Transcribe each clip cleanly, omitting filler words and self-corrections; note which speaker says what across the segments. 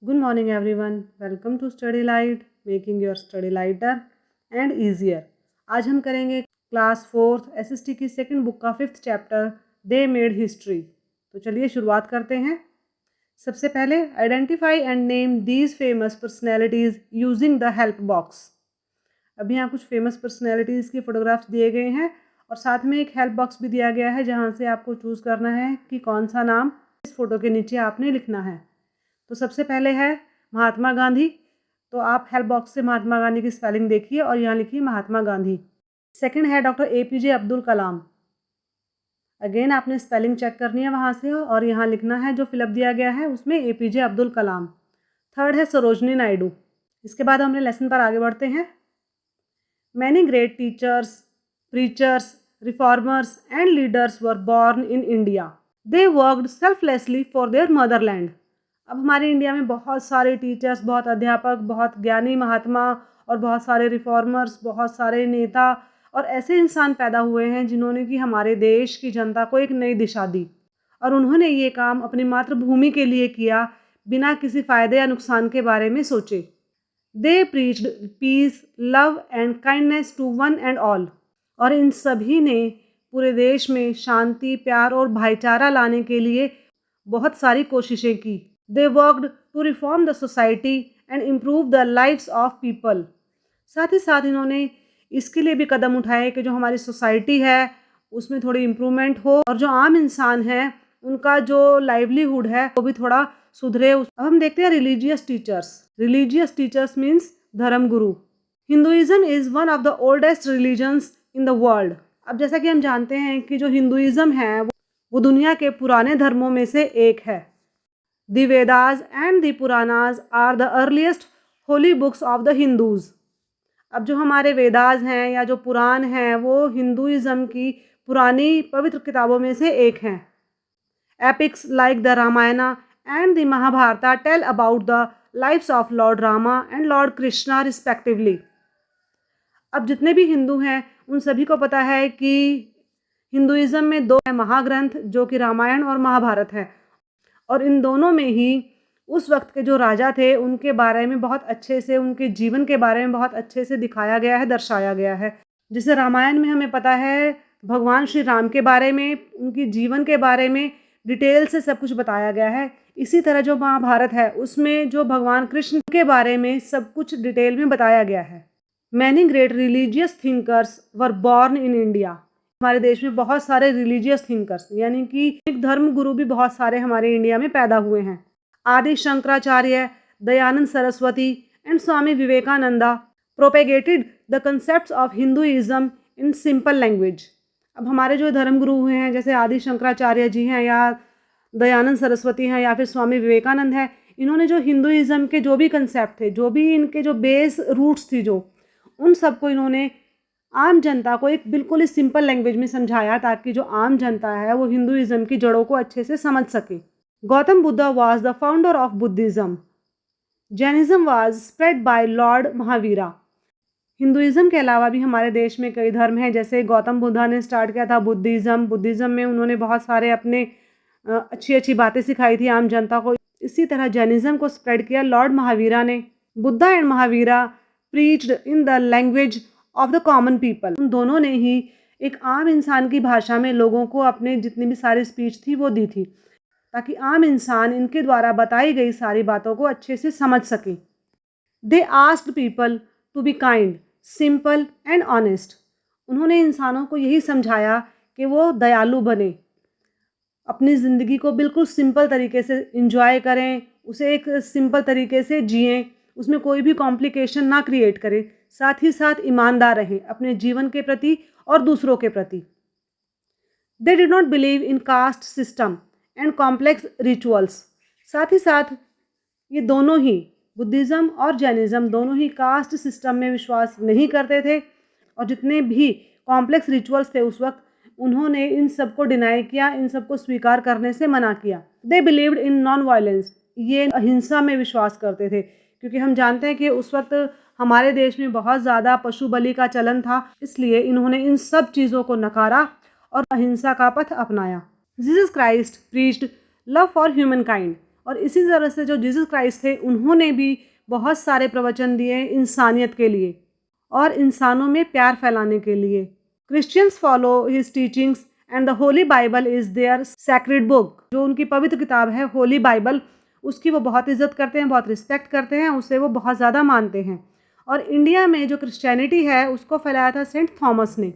Speaker 1: Good morning, everyone. Welcome to Study Light, making your study lighter and easier. आज हम करेंगे class 4th SST की second book का 5th chapter they made history. तो चलिए शुरुआत करते हैं। सबसे पहले identify and name these famous personalities using the help box. अभी यहाँ कुछ फेमस पर्सनैलिटीज़ की फ़ोटोग्राफ्स दिए गए हैं और साथ में एक हेल्प बॉक्स भी दिया गया है जहाँ से आपको चूज़ करना है कि कौन सा नाम इस फ़ोटो के नीचे आपने लिखना है। तो सबसे पहले है महात्मा गांधी। तो आप हेल्प बॉक्स से महात्मा गांधी की स्पेलिंग देखिए और यहाँ लिखिए महात्मा गांधी। सेकंड है डॉक्टर APJ अब्दुल कलाम। अगेन आपने स्पेलिंग चेक करनी है वहाँ से और यहाँ लिखना है जो फिलअप दिया गया है उसमें APJ अब्दुल कलाम। थर्ड है सरोजनी नायडू। इसके बाद हम लेसन पर आगे बढ़ते हैं। Many great teachers, preachers, reformers and leaders were born in India. They worked selflessly for their Motherland. अब हमारे इंडिया में बहुत सारे टीचर्स, बहुत अध्यापक, बहुत ज्ञानी महात्मा और बहुत सारे रिफॉर्मर्स, बहुत सारे नेता और ऐसे इंसान पैदा हुए हैं जिन्होंने कि हमारे देश की जनता को एक नई दिशा दी और उन्होंने ये काम अपनी मातृभूमि के लिए किया बिना किसी फ़ायदे या नुकसान के बारे में सोचे। They preached peace, love and kindness to one and all. और इन सभी ने पूरे देश में शांति, प्यार और भाईचारा लाने के लिए बहुत सारी कोशिशें की। They worked to reform the society and improve the lives of people. साथ ही साथ इन्होंने इसके लिए भी कदम उठाए कि जो हमारी सोसाइटी है उसमें थोड़ी इम्प्रूवमेंट हो और जो आम इंसान है उनका जो लाइवलीहुड है वो भी थोड़ा सुधरे। अब हम देखते हैं religious teachers. Religious teachers means धर्म गुरु। Hinduism is one of the oldest religions in the world. अब जैसा कि हम जानते हैं कि जो हिंदुइज्म है वो दुनिया के पुराने धर्मों में से एक है। The Vedas and the Puranas are the earliest holy books of the Hindus. अब जो हमारे वेदास हैं या जो पुराण हैं वो हिंदुइज्म की पुरानी पवित्र किताबों में से एक हैं। Epics like the Ramayana and the Mahabharata tell about the lives of Lord Rama and Lord Krishna respectively. अब जितने भी हिंदू हैं उन सभी को पता है कि हिंदुइज्म में दो महाग्रंथ जो कि रामायण और महाभारत है और इन दोनों में ही उस वक्त के जो राजा थे उनके बारे में बहुत अच्छे से, उनके जीवन के बारे में बहुत अच्छे से दिखाया गया है, दर्शाया गया है। जैसे रामायण में हमें पता है भगवान श्री राम के बारे में, उनकी जीवन के बारे में डिटेल से सब कुछ बताया गया है। इसी तरह जो महाभारत है उसमें जो भगवान कृष्ण के बारे में सब कुछ डिटेल में बताया गया है। Many great religious thinkers were born in India. हमारे देश में बहुत सारे रिलीजियस थिंकर्स यानी कि धर्म गुरु भी बहुत सारे हमारे इंडिया में पैदा हुए हैं। आदि Shankaracharya, Dayanand Saraswati and Swami Vivekananda propagated the concepts of Hinduism in simple language. अब हमारे जो धर्म गुरु हुए हैं जैसे आदि शंकराचार्य जी हैं या दयानंद सरस्वती हैं या फिर स्वामी विवेकानंद हैं, इन्होंने जो हिंदुइज्म के जो भी कंसेप्ट थे, जो भी इनके जो बेस रूट्स थी, जो उन सबको इन्होंने आम जनता को एक बिल्कुल ही सिंपल लैंग्वेज में समझाया ताकि जो आम जनता है वो हिंदुइज्म की जड़ों को अच्छे से समझ सके। Gautam Buddha was the founder of Buddhism. Jainism was spread by Lord Mahavira. Hinduism के अलावा भी हमारे देश में कई धर्म हैं, जैसे गौतम बुद्धा ने स्टार्ट किया था बुद्धिज्म। बुद्धिज्म में उन्होंने बहुत सारे अपने अच्छी अच्छी बातें सिखाई थी आम जनता को। इसी तरह जैनिज्म को स्प्रेड किया लॉर्ड महावीरा ने। Buddha and Mahavira preached in the language of the common people. उन दोनों ने ही एक आम इंसान की भाषा में लोगों को अपने जितनी भी सारी स्पीच थी वो दी थी ताकि आम इंसान इनके द्वारा बताई गई सारी बातों को अच्छे से समझ सके। They asked people to be kind, simple and honest. उन्होंने इंसानों को यही समझाया कि वो दयालु बने, अपनी ज़िंदगी को बिल्कुल सिंपल तरीके से इंजॉय करें, उसे एक सिंपल तरीके से जिएं, उसमें कोई भी कॉम्प्लिकेशन ना क्रिएट करें, साथ ही साथ ईमानदार रहें अपने जीवन के प्रति और दूसरों के प्रति। They did not believe in caste system and complex rituals. साथ ही साथ ये दोनों ही बुद्धिज़्म और जैनिज़्म दोनों ही कास्ट सिस्टम में विश्वास नहीं करते थे और जितने भी कॉम्प्लेक्स रिचुअल्स थे उस वक्त उन्होंने इन सब को डिनाई किया, इन सब को स्वीकार करने से मना किया। They believed in non violence. ये अहिंसा में विश्वास करते थे क्योंकि हम जानते हैं कि उस वक्त हमारे देश में बहुत ज़्यादा पशु बलि का चलन था, इसलिए इन्होंने इन सब चीज़ों को नकारा और अहिंसा का पथ अपनाया। Jesus Christ preached love for human kind. और इसी तरह से जो जीसस क्राइस्ट थे उन्होंने भी बहुत सारे प्रवचन दिए इंसानियत के लिए और इंसानों में प्यार फैलाने के लिए। Christians follow his teachings and the holy Bible is their sacred book. जो उनकी पवित्र किताब है होली बाइबल, उसकी वो बहुत इज्जत करते हैं, बहुत रिस्पेक्ट करते हैं, उसे वो बहुत ज़्यादा मानते हैं। और इंडिया में जो क्रिश्चियनिटी है उसको फैलाया था सेंट थॉमस ने।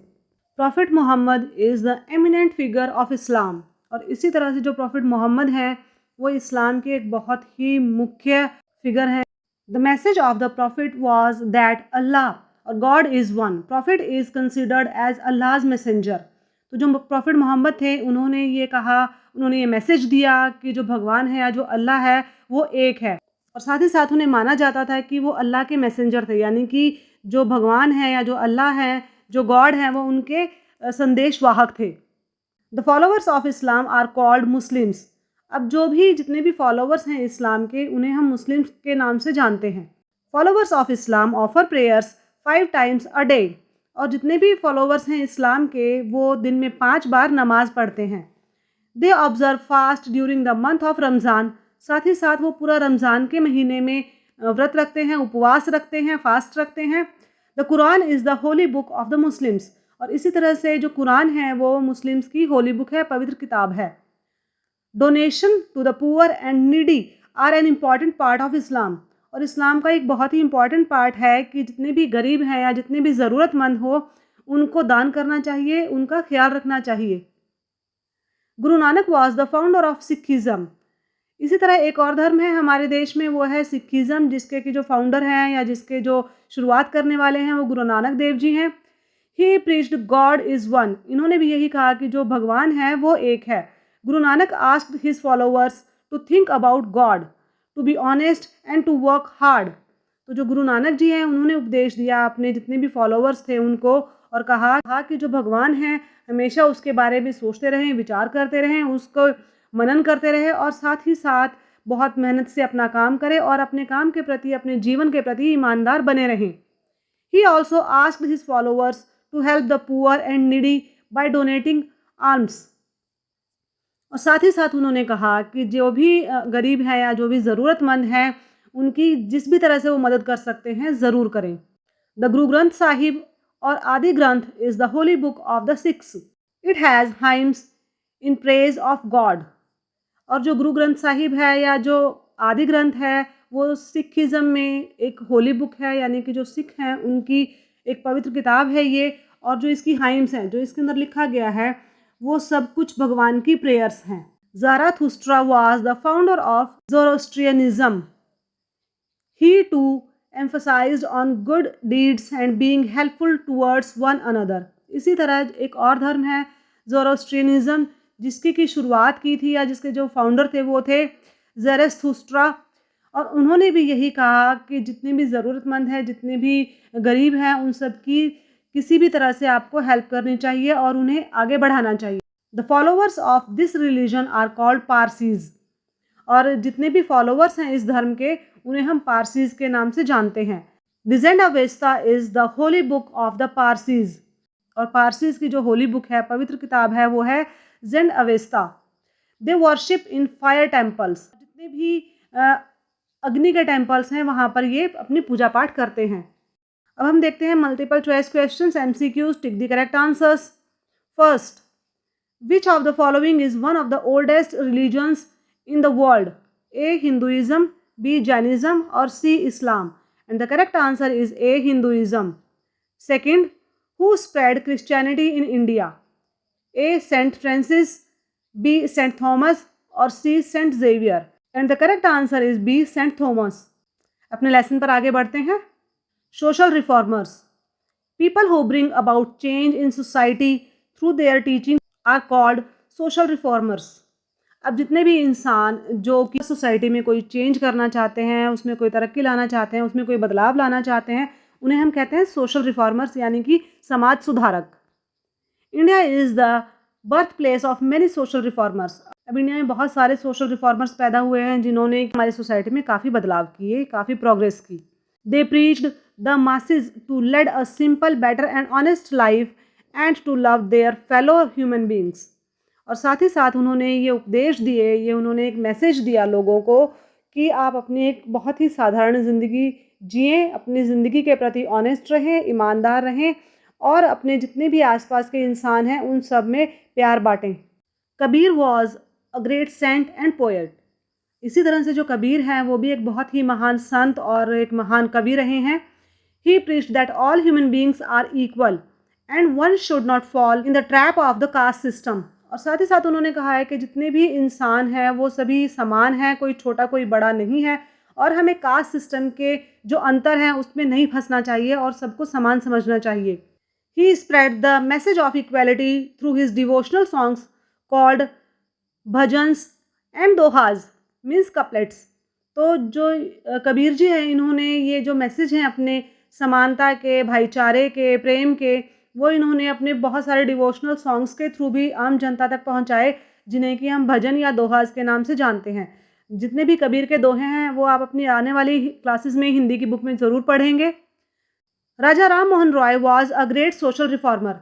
Speaker 1: Prophet Muhammad is the eminent figure of Islam. और इसी तरह से जो प्रॉफिट मोहम्मद हैं वो इस्लाम के एक बहुत ही मुख्य फिगर हैं। The message of the prophet was that Allah और God is one. Prophet is considered as Allah's messenger. तो जो प्रॉफिट मोहम्मद थे उन्होंने ये कहा, उन्होंने ये मैसेज दिया कि जो भगवान है या जो अल्लाह है वो एक है। और साथ ही साथ उन्हें माना जाता था कि वो अल्लाह के मैसेंजर थे, यानी कि जो भगवान है या जो अल्लाह है, जो गॉड है, वो उनके संदेशवाहक थे। The followers of Islam are called Muslims. अब जो भी जितने भी फॉलोअर्स हैं इस्लाम के, उन्हें हम मुस्लिम्स के नाम से जानते हैं। Followers of Islam offer prayers 5 times a day। और जितने भी फॉलोअर्स हैं इस्लाम के वो दिन में 5 बार नमाज पढ़ते हैं। They observe fast during the month of Ramzan. साथ ही साथ वो पूरा रमज़ान के महीने में व्रत रखते हैं, उपवास रखते हैं, फास्ट रखते हैं। The Quran is the holy book of the Muslims. और इसी तरह से जो कुरान है वो मुस्लिम्स की होली बुक है, पवित्र किताब है। Donation to the poor and needy are an important part of Islam. और इस्लाम का एक बहुत ही इम्पॉर्टेंट पार्ट है कि जितने भी गरीब हैं या जितने भी ज़रूरतमंद हो उनको दान करना चाहिए, उनका ख्याल रखना चाहिए। Guru Nanak was the founder of Sikhism. इसी तरह एक और धर्म है हमारे देश में, वो है सिखिज़म, जिसके कि जो फाउंडर हैं या जिसके जो शुरुआत करने वाले हैं वो गुरु नानक देव जी हैं। He preached God is one. इन्होंने भी यही कहा कि जो भगवान है वो एक है। Guru Nanak asked his followers to think about God, to be honest and to work hard. तो जो गुरु नानक जी हैं उन्होंने उपदेश दिया अपने जितने भी फॉलोअर्स थे उनको, और कहा कि जो भगवान है हमेशा उसके बारे में सोचते रहें, विचार करते रहें, उसको मनन करते रहें और साथ ही साथ बहुत मेहनत से अपना काम करें और अपने काम के प्रति, अपने जीवन के प्रति ईमानदार बने रहें। He also asked his followers to help the poor and needy by donating arms. और साथ ही साथ उन्होंने कहा कि जो भी गरीब है या जो भी ज़रूरतमंद है उनकी जिस भी तरह से वो मदद कर सकते हैं ज़रूर करें। द गुरु ग्रंथ साहिब और आदि ग्रंथ is the holy book of the Sikhs. It has hymns in praise of God. और जो गुरु ग्रंथ साहिब है या जो आदि ग्रंथ है वो सिखिज़म में एक होली बुक है, यानी कि जो सिख हैं उनकी एक पवित्र किताब है ये। और जो इसकी हाइम्स हैं, जो इसके अंदर लिखा गया है, वो सब कुछ भगवान की प्रेयर्स हैं। Zarathustra was the founder of Zoroastrianism. He too emphasized on good deeds and being helpful towards one another। इसी तरह एक और धर्म है ज़ोरोस्ट्रियनिज्म, जिसकी की शुरुआत की थी या जिसके जो फाउंडर थे वो थे ज़रथुस्ट्रा। और उन्होंने भी यही कहा कि जितने भी ज़रूरतमंद हैं, जितने भी गरीब हैं, उन सब की किसी भी तरह से आपको हेल्प करनी चाहिए और उन्हें आगे बढ़ाना चाहिए। The followers of this religion are called Parsis. और जितने भी फॉलोअर्स हैं इस धर्म के उन्हें हम पारसीज के नाम से जानते हैं। The Zend Avesta is the holy book of the Parsis. और पारसीज की जो होली बुक है, पवित्र किताब है, वो है Zend Avesta. They worship in fire temples. जितने भी अग्नि के टेम्पल्स हैं वहाँ पर ये अपनी पूजा पाठ करते हैं। अब हम देखते हैं multiple choice questions, MCQs, tick the correct answers. First, which of the following is one of the oldest religions in the world? A. Hinduism, B. Jainism or C. Islam? And the correct answer is A. Hinduism. Second, who spread Christianity in India? A. Saint Francis, B. Saint Thomas or C. Saint Xavier? And the correct answer is B. Saint Thomas. अपने lesson पर आगे बढ़ते हैं। Social reformers, people who bring about change in society through their teaching are called social reformers। अब जितने भी इंसान जो कि सोसाइटी में कोई चेंज करना चाहते हैं, उसमें कोई तरक्की लाना चाहते हैं, उसमें कोई बदलाव लाना चाहते हैं, उन्हें हम कहते हैं सोशल रिफॉर्मर्स, यानी कि समाज सुधारक। India is the birth place of many social reformers. अब इंडिया में बहुत सारे सोशल रिफॉर्मर्स पैदा हुए हैं जिन्होंने हमारी सोसाइटी में काफ़ी बदलाव किए, काफ़ी प्रोग्रेस की। They preached the masses to lead a simple, better and honest life and to love their fellow human beings. और साथ ही साथ उन्होंने ये उपदेश दिए, ये उन्होंने एक मैसेज दिया लोगों को कि आप अपनी एक बहुत ही साधारण ज़िंदगी जिएं, अपनी ज़िंदगी के प्रति ऑनेस्ट रहें, ईमानदार रहें और अपने जितने भी आसपास के इंसान हैं उन सब में प्यार बांटें। Kabir was a great saint and poet. इसी तरह से जो कबीर हैं वो भी एक बहुत ही महान संत और एक महान कवि रहे हैं। He preached that all human beings are equal and one should not fall in the trap of the caste system. और साथ ही साथ उन्होंने कहा है कि जितने भी इंसान हैं वो सभी समान हैं, कोई छोटा कोई बड़ा नहीं है और हमें कास्ट सिस्टम के जो अंतर हैं उसमें नहीं फंसना चाहिए और सबको समान समझना चाहिए। He spread the message of equality through his devotional songs called bhajans and dohas means couplets. तो जो कबीर जी हैं इन्होंने ये जो मैसेज हैं अपने समानता के, भाईचारे के, प्रेम के, वो इन्होंने अपने बहुत सारे डिवोशनल सॉन्ग्स के थ्रू भी आम जनता तक पहुंचाए, जिन्हें कि हम भजन या दोहाज के नाम से जानते हैं। जितने भी कबीर के दोहे हैं वो आप अपनी आने वाली क्लासेस में हिंदी की बुक में ज़रूर पढ़ेंगे। Raja Ram Mohan Roy was a great social reformer.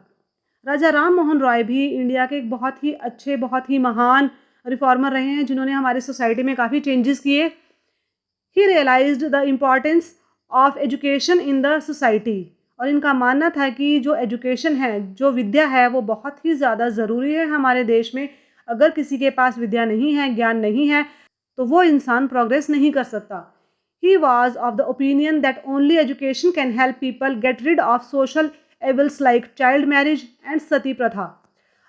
Speaker 1: Raja Ram Mohan Roy भी इंडिया के एक बहुत ही अच्छे, बहुत ही महान रिफॉर्मर रहे हैं जिन्होंने हमारी सोसाइटी में काफ़ी चेंजेस किए। He realized the importance of education in the society. और इनका मानना था कि जो एजुकेशन है, जो विद्या है, वो बहुत ही ज़्यादा ज़रूरी है हमारे देश में। अगर किसी के पास विद्या नहीं है, ज्ञान नहीं है, तो वो इंसान प्रोग्रेस नहीं कर सकता। He was of the opinion that only education can help people get rid of social evils like child marriage and sati pratha.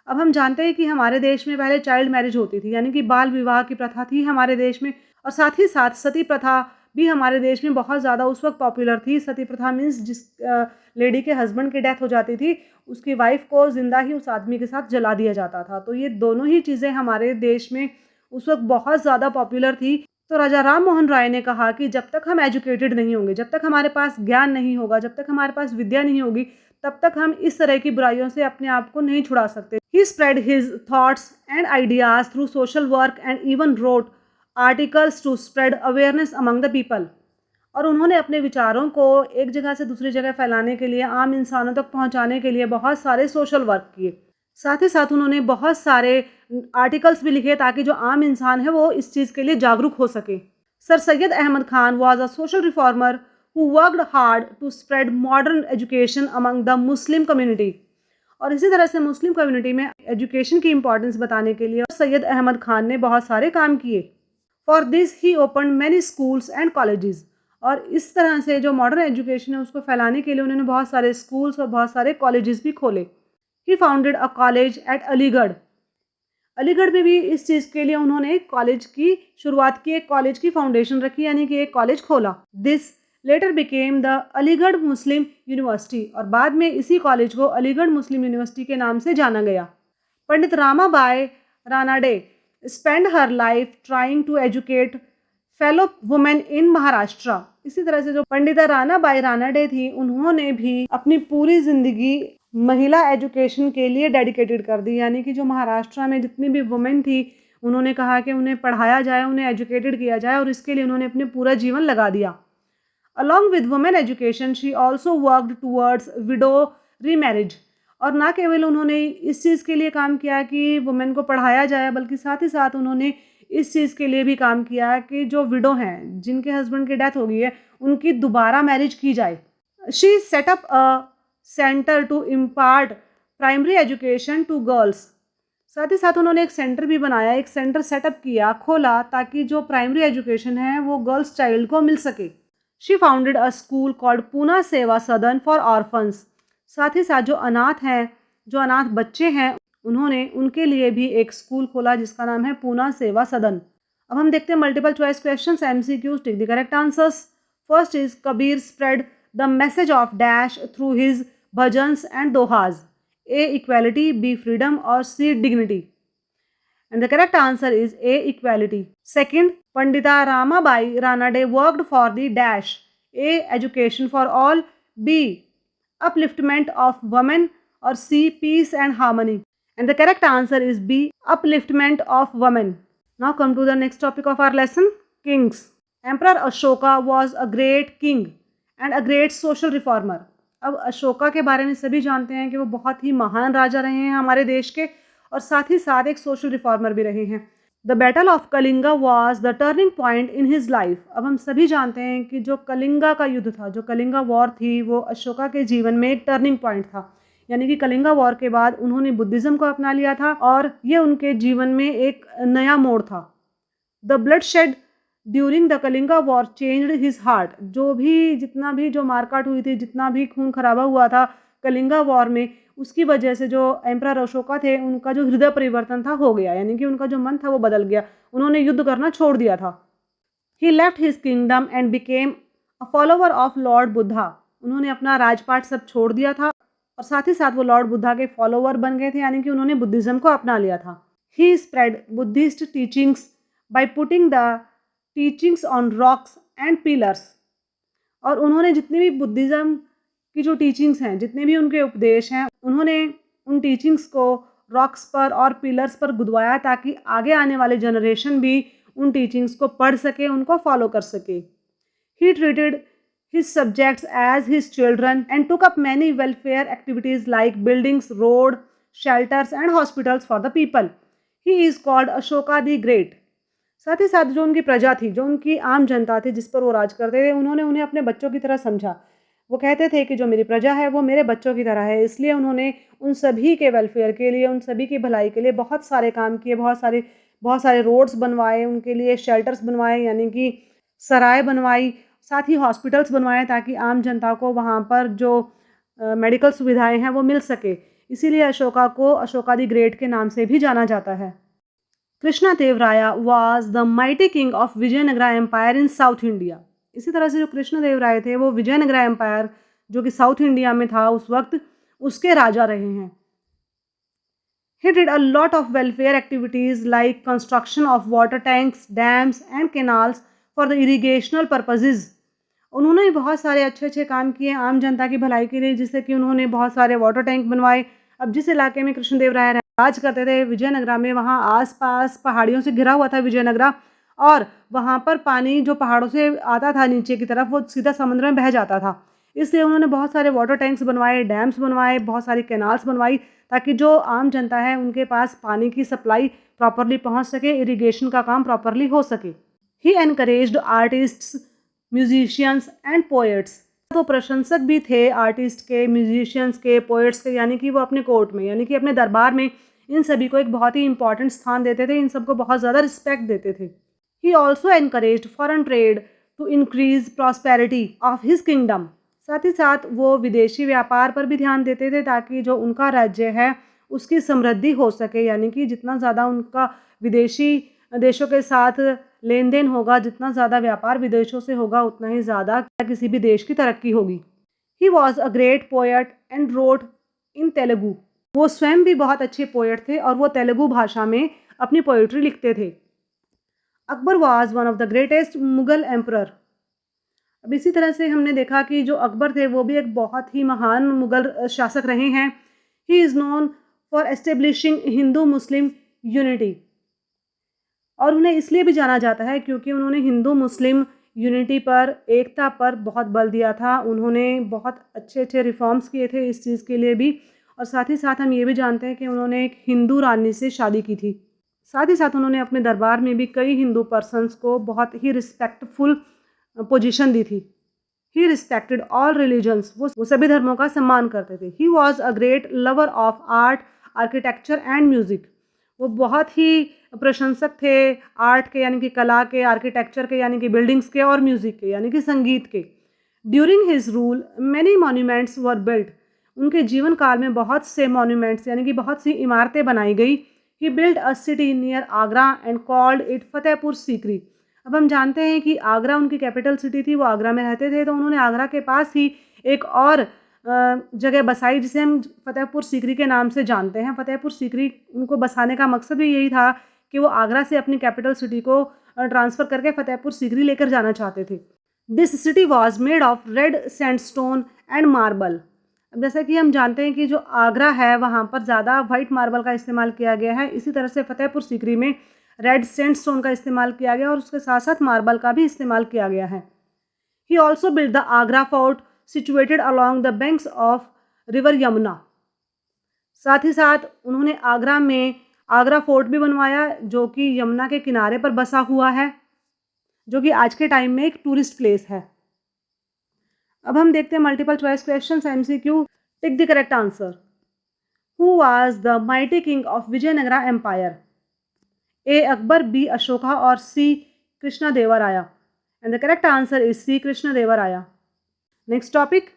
Speaker 1: अब हम जानते हैं कि हमारे देश में पहले चाइल्ड मैरिज होती थी, यानी कि बाल विवाह की प्रथा थी हमारे देश में, और साथ ही साथ सती प्रथा भी हमारे देश में बहुत ज़्यादा उस वक्त पॉपुलर थी। सती प्रथा मीन्स जिस लेडी के हस्बैंड की डेथ हो जाती थी उसकी वाइफ को जिंदा ही उस आदमी के साथ जला दिया जाता था। तो ये दोनों ही चीज़ें हमारे देश में उस वक्त बहुत ज़्यादा पॉपुलर थी। तो राजा राम मोहन राय ने कहा कि जब तक हम एजुकेटेड नहीं होंगे, जब तक हमारे पास ज्ञान नहीं होगा, जब तक हमारे पास विद्या नहीं होगी, तब तक हम इस तरह की बुराइयों से अपने आप को नहीं छुड़ा सकते। He spread his thoughts and ideas through social work and even wrote articles to spread awareness among the people. और उन्होंने अपने विचारों को एक जगह से दूसरी जगह फैलाने के लिए, आम इंसानों तक पहुंचाने के लिए बहुत सारे सोशल वर्क किए। साथ ही साथ उन्होंने बहुत सारे आर्टिकल्स भी लिखे ताकि जो आम इंसान है वो इस चीज़ के लिए जागरूक हो सके। Sir Syed Ahmad Khan was a social reformer who worked hard to spread modern education among the Muslim community। और इसी तरह से मुस्लिम कम्युनिटी में एजुकेशन की इम्पोर्टेंस बताने के लिए सैयद अहमद खान ने बहुत सारे काम किए। For this he open many schools and colleges. और इस तरह से जो मॉडर्न एजुकेशन है उसको फैलाने के लिए उन्होंने बहुत सारे स्कूल्स और बहुत सारे कॉलेजेस भी खोले। He founded a college at Aligarh. Aligarh में भी इस चीज़ के लिए उन्होंने एक कॉलेज की शुरुआत की, एक कॉलेज की फाउंडेशन रखी, यानी कि एक कॉलेज खोला। This letter became the Aligarh Muslim university. और बाद में इसी कॉलेज को अलीगढ़ मुस्लिम यूनिवर्सिटी के नाम से जाना गया। Pandit Ramabai Ranade spend her life trying to educate fellow women in Maharashtra. इसी तरह से जो पंडिता रानाबाई रानाडे थी उन्होंने भी अपनी पूरी ज़िंदगी महिला एजुकेशन के लिए डेडिकेटेड कर दी, यानी कि जो महाराष्ट्र में जितनी भी वुमेन थी उन्होंने कहा कि उन्हें पढ़ाया जाए, उन्हें एजुकेटेड किया जाए, और इसके लिए उन्होंने अपने पूरा जीवन लगा दिया। Along with women education, she also worked towards widow remarriage। और ना केवल उन्होंने इस चीज़ के लिए काम किया कि वुमेन को पढ़ाया जाए, बल्कि साथ ही साथ उन्होंने इस चीज़ के लिए भी काम किया कि जो विडो हैं, जिनके हस्बैंड की डेथ हो गई है, उनकी दोबारा मैरिज की जाए। She set up a center to impart primary education to girls। साथ ही साथ उन्होंने एक सेंटर भी बनाया, एक सेंटर सेटअप किया, खोला, ताकि जो प्राइमरी एजुकेशन है वो गर्ल्स चाइल्ड को मिल सके। She founded a school called Poona सेवा सदन for orphans। साथ ही साथ जो अनाथ हैं, जो अनाथ बच्चे हैं, उन्होंने उनके लिए भी एक स्कूल खोला जिसका नाम है पूना सेवा सदन। अब हम देखते हैं multiple choice questions, MCQs, tick the correct answers. First is Kabir spread the message of dash through his bhajans and दोहाज। A equality, B freedom, और C dignity। And the correct answer is A equality। Second, Pandita Ramabai Ranade worked for the dash। A education for all, B upliftment of women, or C peace and harmony। And the correct answer is B upliftment of women। Now come to the next topic of our lesson, kings। Emperor Ashoka was a great king and a great social reformer। अब अशोका के बारे में सभी जानते हैं कि वो बहुत ही महान राजा रहे हैं हमारे देश के, और साथ ही साथ एक सोशल रिफॉर्मर भी रहे हैं। The battle of Kalinga was the turning point in his life. अब हम सभी जानते हैं कि जो कलिंगा का युद्ध था, जो कलिंगा वॉर थी, वो अशोका के जीवन में एक टर्निंग पॉइंट था। यानी कि कलिंगा वॉर के बाद उन्होंने बुद्धिज्म को अपना लिया था और ये उनके जीवन में एक नया मोड़ था। The blood shed during the Kalinga war changed his heart. जितना भी जो मारकाट हुई थी, जितना भी खून खराबा हुआ था कलिंगा वॉर में, उसकी वजह से जो एम्परर अशोका थे उनका जो हृदय परिवर्तन था हो गया, यानी कि उनका जो मन था वो बदल गया। उन्होंने युद्ध करना छोड़ दिया था। He left his kingdom and became a follower of Lord Buddha. उन्होंने अपना राजपाट सब छोड़ दिया था और साथ ही साथ वो लॉर्ड बुद्धा के फॉलोवर बन गए थे, यानी कि उन्होंने बुद्धिज्म को अपना लिया था। He spread Buddhist teachings by putting the teachings on rocks and pillars. और उन्होंने जितनी भी बुद्धिज्म की जो टीचिंग्स हैं, जितने भी उनके उपदेश हैं, उन्होंने उन टीचिंग्स को रॉक्स पर और पिलर्स पर गुदवाया ताकि आगे आने वाले जनरेशन भी उन टीचिंग्स को पढ़ सके, उनको फॉलो कर सके। He treated his subjects as his children and took up many welfare activities like buildings, road, shelters and hospitals for the people. He is called Ashoka the Great. साथ ही साथ जो उनकी प्रजा थी, जो उनकी आम जनता थी जिस पर वो राज करते थे, उन्होंने उन्हें अपने बच्चों की तरह समझा। वो कहते थे कि जो मेरी प्रजा है वो मेरे बच्चों की तरह है, इसलिए उन्होंने उन सभी के वेलफेयर के लिए, उन सभी की भलाई के लिए बहुत सारे काम किए, बहुत सारे रोड्स बनवाए, उनके लिए शेल्टर्स बनवाए, यानी कि सराय बनवाई, साथ ही हॉस्पिटल्स बनवाए ताकि आम जनता को वहाँ पर जो मेडिकल सुविधाएं हैं वो मिल सके। इसीलिए अशोका को अशोका द ग्रेट के नाम से भी जाना जाता है। Krishnadevaraya was the mighty king of Vijayanagara empire in South India. इसी तरह से जो कृष्णदेवराय थे वो विजयनगरा एम्पायर जो कि साउथ इंडिया में था उस वक्त, उसके राजा रहे हैं। He did a lot of welfare activities like construction of water tanks, dams and canals for the irrigational purposes. उन्होंने बहुत सारे अच्छे काम किए आम जनता की भलाई के लिए, जिससे कि उन्होंने बहुत सारे वाटर टैंक बनवाए। अब जिस इलाके में कृष्णदेवराय राज करते थे विजयनगरा में, वहाँ आसपास पहाड़ियों से घिरा हुआ था विजयनगरा, और वहाँ पर पानी जो पहाड़ों से आता था नीचे की तरफ वो सीधा समुद्र में बह जाता था। इसलिए उन्होंने बहुत सारे वाटर टैंक्स बनवाए, डैम्स बनवाए, बहुत सारी कैनाल्स बनवाई ताकि जो आम जनता है उनके पास पानी की सप्लाई प्रॉपरली पहुँच सके, इरिगेशन का काम प्रॉपरली हो सके। He encouraged artists, musicians and poets. वो प्रशंसक भी थे आर्टिस्ट के, म्यूजिशियंस के, पोएट्स के, यानी कि वो अपने कोर्ट में, यानी कि अपने दरबार में इन सभी को एक बहुत ही इंपॉर्टेंट स्थान देते थे, इन सबको बहुत ज़्यादा रिस्पेक्ट देते थे। He also encouraged foreign trade to increase prosperity of his kingdom. साथ ही साथ वो विदेशी व्यापार पर भी ध्यान देते थे ताकि जो उनका राज्य है उसकी समृद्धि हो सके, यानी कि जितना ज़्यादा उनका विदेशी देशों के साथ लेन देन होगा, जितना ज़्यादा व्यापार विदेशों से होगा, उतना ही ज़्यादा किसी भी देश की तरक्की होगी। He was a great poet and wrote in Telugu. वो स्वयं भी बहुत अच्छे पोएट थे और वो तेलुगु भाषा में अपनी पोएट्री लिखते थे। Akbar was one of the greatest Mughal emperor. अब इसी तरह से हमने देखा कि जो अकबर थे वो भी एक बहुत ही महान मुगल शासक रहे हैं। He is known for establishing Hindu Muslim unity, और उन्हें इसलिए भी जाना जाता है क्योंकि उन्होंने हिंदू मुस्लिम यूनिटी पर, एकता पर बहुत बल दिया था। उन्होंने बहुत अच्छे रिफॉर्म्स किए थे इस चीज़ के लिए भी, और साथ ही साथ हम ये भी जानते हैं कि उन्होंने एक हिंदू रानी से शादी की थी। साथ ही साथ उन्होंने अपने दरबार में भी कई हिंदू पर्सन्स को बहुत ही रिस्पेक्टफुल पोजीशन दी थी। ही रिस्पेक्टेड ऑल रिलीजन्स, वो सभी धर्मों का सम्मान करते थे। He was a great lover of art, architecture and music. वो बहुत ही प्रशंसक थे आर्ट के, यानी कि कला के, आर्किटेक्चर के, यानी कि बिल्डिंग्स के, और म्यूज़िक के, यानी कि संगीत के। During his rule many monuments were built. उनके जीवन काल में बहुत से मॉन्यूमेंट्स, यानी कि बहुत सी इमारतें बनाई गई। He build a city near Agra and called it Fatehpur Sikri. अब हम जानते हैं कि आगरा उनकी कैपिटल सिटी थी, वो आगरा में रहते थे, तो उन्होंने आगरा के पास ही एक और जगह बसाई जिसे हम फतेहपुर सीकरी के नाम से जानते हैं। फतेहपुर सीकरी उनको बसाने का मकसद भी यही था कि वो आगरा से अपनी कैपिटल सिटी को ट्रांसफ़र करके फतेहपुर सीकरी लेकर जाना चाहते थे। This city was made of red sandstone and marble. अब जैसा कि हम जानते हैं कि जो आगरा है वहाँ पर ज़्यादा वाइट मार्बल का इस्तेमाल किया गया है, इसी तरह से फतेहपुर सीकरी में रेड सैंडस्टोन का इस्तेमाल किया गया और उसके साथ साथ मार्बल का भी इस्तेमाल किया गया है। He also build the Agra fort situated along the banks of river Yamuna. साथ ही साथ उन्होंने आगरा में आगरा फोर्ट भी बनवाया, जो कि यमुना के किनारे पर बसा हुआ है, जो कि आज के टाइम में एक टूरिस्ट प्लेस है। अब हम देखते हैं multiple choice questions, MCQ. Tick the correct answer. Who was the mighty king of Vijayanagara empire? A Akbar, B Ashoka और C Krishnadevaraya. And the correct answer is C Krishnadevaraya. Next topic,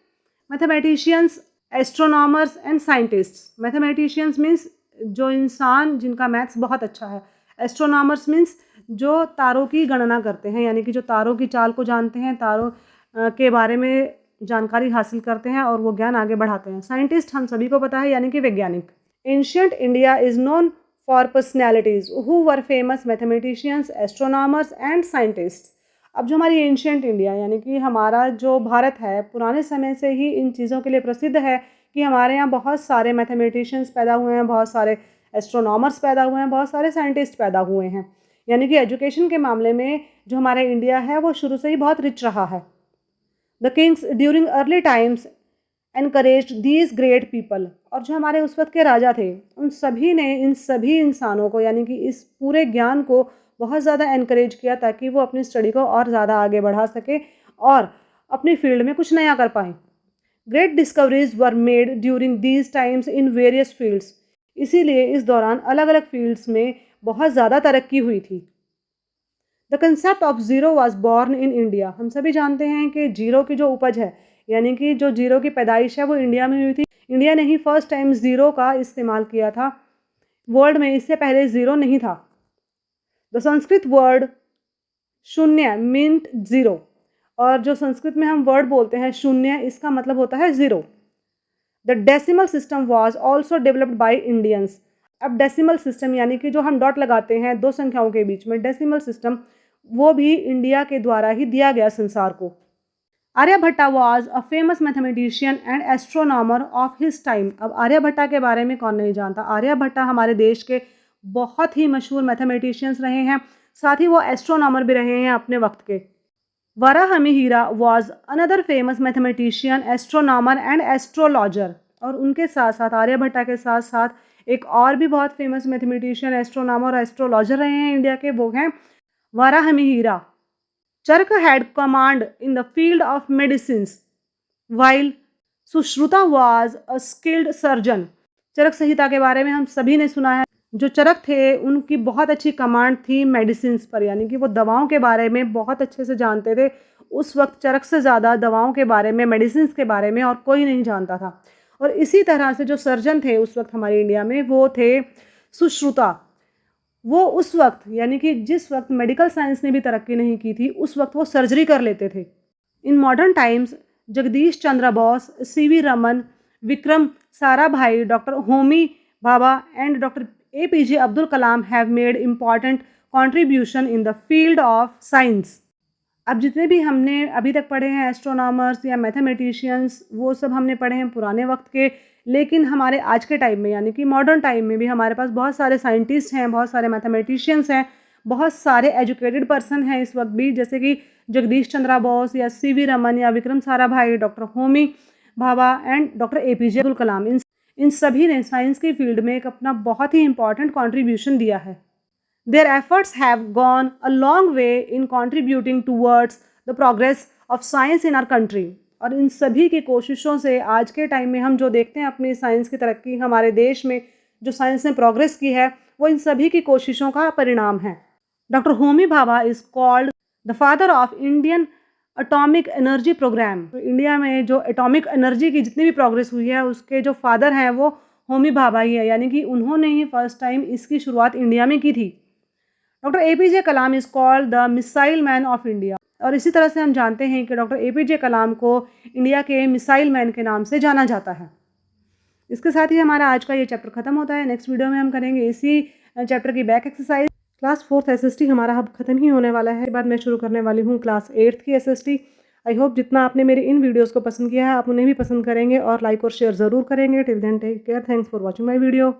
Speaker 1: mathematicians, astronomers and scientists. Mathematicians means जो इंसान जिनका maths बहुत अच्छा है। Astronomers means जो तारों की गणना करते हैं, यानी कि जो तारों की चाल को जानते हैं, तारों के बारे में जानकारी हासिल करते हैं और वो ज्ञान आगे बढ़ाते हैं। साइंटिस्ट हम सभी को पता है, यानी कि वैज्ञानिक। Ancient India is known for personalities who were famous mathematicians, astronomers and scientist. अब जो हमारी एंशियंट इंडिया यानी कि हमारा जो भारत है, पुराने समय से ही इन चीज़ों के लिए प्रसिद्ध है कि हमारे यहाँ बहुत सारे मैथमेटिशियंस पैदा हुए हैं, बहुत सारे एस्ट्रोनॉमर्स पैदा हुए हैं, बहुत सारे साइंटिस्ट पैदा हुए हैं। यानी कि एजुकेशन के मामले में जो हमारा इंडिया है वो शुरू से ही बहुत रिच रहा है। The Kings during early times encouraged these great people. और जो हमारे उस वक्त के राजा थे, उन सभी ने इन सभी इंसानों को, यानी कि इस पूरे ज्ञान को बहुत ज़्यादा एनकरेज किया ताकि वो अपनी स्टडी को और ज़्यादा आगे बढ़ा सके और अपनी फील्ड में कुछ नया कर पाएँ। Great discoveries were made during these times in various fields. इसीलिए इस दौरान अलग अलग फील्ड्स में बहुत ज़्यादा तरक्की हुई थी। The concept of zero was born in India. हम सभी जानते हैं कि जीरो की जो उपज है, यानी कि जो जीरो की पैदाइश है, वो इंडिया में हुई थी। इंडिया ने ही फर्स्ट टाइम ज़ीरो का इस्तेमाल किया था वर्ल्ड में। इससे पहले ज़ीरो नहीं था। द संस्कृत वर्ड शून्य मीन्ट ज़ीरो। और जो संस्कृत में हम वर्ड बोलते हैं शून्य, इसका मतलब होता है zero. The decimal system was also developed by Indians. अब डेसिमल सिस्टम यानी कि जो हम डॉट लगाते हैं दो संख्याओं के बीच में, डेसिमल सिस्टम, वो भी इंडिया के द्वारा ही दिया गया संसार को। Aryabhatta was a famous mathematician and astronomer of his time. अब आर्यभट्टा के बारे में कौन नहीं जानता। आर्यभट्टा हमारे देश के बहुत ही मशहूर मैथमेटिशियंस रहे हैं, साथ ही वो एस्ट्रोनॉमर भी रहे हैं अपने वक्त के। Varahamihira was another famous mathematician, astronomer and astrologer. और उनके साथ साथ, आर्यभट्टा के साथ साथ, एक और भी बहुत फेमस मैथमेटिशियन, एस्ट्रोनॉमर और एस्ट्रोलॉजर रहे हैं इंडिया के, वो हैं Varahamihira. Charak had command in the field of medicines while Sushruta was a skilled surgeon. Charak Samhita के बारे में हम सभी ने सुना है। जो चरक थे उनकी बहुत अच्छी कमांड थी मेडिसिन्स पर, यानी कि वो दवाओं के बारे में बहुत अच्छे से जानते थे। उस वक्त चरक से ज़्यादा दवाओं के बारे में, मेडिसिन्स के बारे में और कोई नहीं जानता था। और इसी तरह से जो सर्जन थे उस वक्त हमारे इंडिया में, वो थे सुश्रुता। वो उस वक्त, यानी कि जिस वक्त मेडिकल साइंस ने भी तरक्की नहीं की थी, उस वक्त वो सर्जरी कर लेते थे। In modern times Jagdish Chandra Bose, CV Raman, Vikram Sarabhai, doctor Homi Bhabha and doctor APJ Abdul Kalam have made important contribution in the field of science. अब जितने भी हमने अभी तक पढ़े हैं एस्ट्रोनॉमर्स या मैथमेटिशियंस, वो सब हमने पढ़े हैं पुराने वक्त के। लेकिन हमारे आज के टाइम में, यानी कि मॉडर्न टाइम में भी हमारे पास बहुत सारे साइंटिस्ट हैं, बहुत सारे मैथमेटिशियंस हैं, बहुत सारे एजुकेटेड पर्सन हैं इस वक्त भी, जैसे कि जगदीश चंद्र बोस या सीवी रमन या Vikram Sarabhai, doctor Homi Bhabha and doctor APJ Abdul Kalam. इन सभी ने साइंस की फील्ड में एक अपना बहुत ही इंपॉर्टेंट कॉन्ट्रीब्यूशन दिया है। Their efforts have gone a long way in contributing towards the progress of science in our country. और इन सभी की कोशिशों से आज के टाइम में हम जो देखते हैं अपनी साइंस की तरक्की, हमारे देश में जो साइंस ने प्रोग्रेस की है, वो इन सभी की कोशिशों का परिणाम है। Doctor Homi Bhabha is called the father of Indian atomic energy programme. तो इंडिया में जो एटॉमिक एनर्जी की जितनी भी प्रोग्रेस हुई है, उसके जो फादर हैं वो होमी भाभा ही है, यानी कि उन्होंने ही फर्स्ट टाइम इसकी शुरुआत इंडिया में की थी। Doctor APJ Kalam is called the missile man of India. और इसी तरह से हम जानते हैं कि डॉक्टर APJ कलाम को इंडिया के मिसाइल मैन के नाम से जाना जाता है। इसके साथ ही हमारा आज का ये चैप्टर खत्म होता है। नेक्स्ट वीडियो में हम करेंगे इसी चैप्टर की back exercise. Class 4th SST हमारा अब खत्म ही होने वाला है। इसके बाद मैं शुरू करने वाली हूँ क्लास 8th की SST। आई होप जितना आपने मेरे इन वीडियोस को पसंद किया है, आप उन्हें भी पसंद करेंगे और लाइक और शेयर ज़रूर करेंगे। Till then take care, thanks for watching my video.